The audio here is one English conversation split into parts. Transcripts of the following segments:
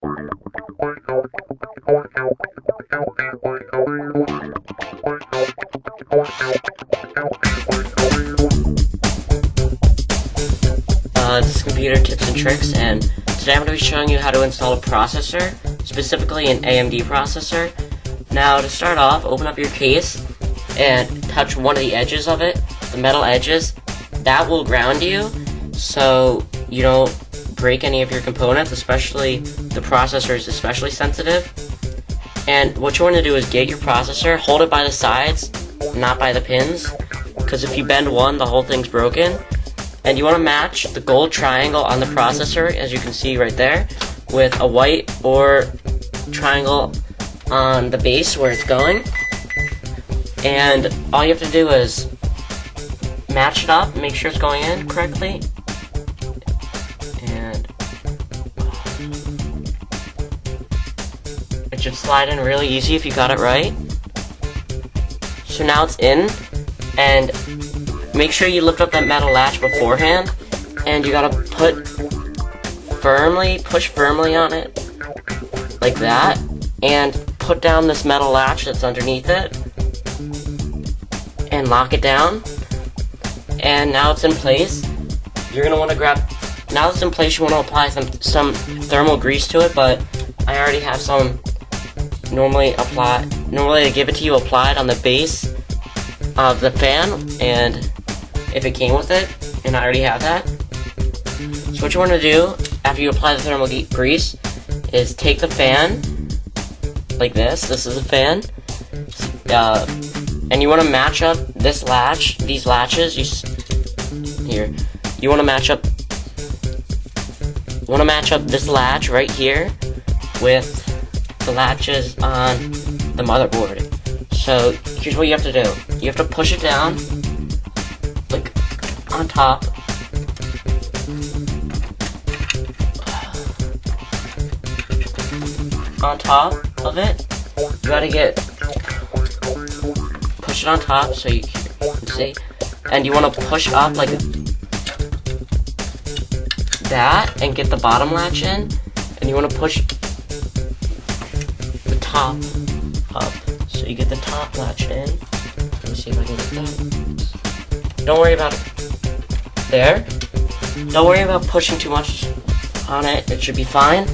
This is Computer Tips and Tricks, and today I'm going to be showing you how to install a processor, specifically an AMD processor. Now, to start off, open up your case and touch one of the edges of it, the metal edges. That will ground you, so you don't break any of your components, especially the processor is especially sensitive. And what you want to do is get your processor, hold it by the sides, not by the pins, because if you bend one, the whole thing's broken. And you want to match the gold triangle on the processor, as you can see right there, with a white or triangle on the base where it's going. And all you have to do is match it up, make sure it's going in correctly. And it should slide in really easy if you got it right. So now it's in, and make sure you lift up that metal latch beforehand, and you gotta push firmly on it, like that, and put down this metal latch that's underneath it, and lock it down. And now it's in place. You're gonna want to now it's in place, you want to apply some thermal grease to it, but I already have some normally they give it to you applied on the base of the fan, and if it came with it, and I already have that. So what you want to do after you apply the thermal grease is take the fan like this. This is a fan, and you want to match up this latch, these latches. You want to match up this latch right here with the latches on the motherboard. So here's what you have to do. You have to push it down, like on top. On top of it, you gotta push it on top so you can see, and you want to push up like that and get the bottom latch in, and you want to push the top up so you get the top latch in. Let me see if I can get that. Don't worry about it. There. Don't worry about pushing too much on it. It should be fine.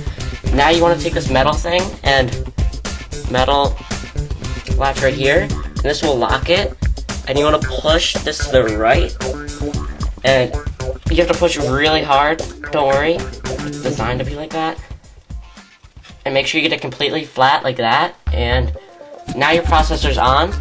Now you want to take this metal thing and metal latch right here, and this will lock it. And you want to push this to the right, and you have to push really hard. Don't worry, it's designed to be like that. And make sure you get it completely flat like that. And now your processor's on,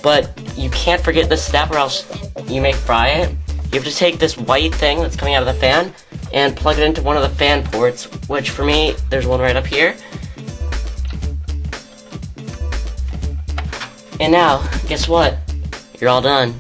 but you can't forget this step or else you may fry it. You have to take this white thing that's coming out of the fan and plug it into one of the fan ports, which for me, there's one right up here. And now, guess what? You're all done.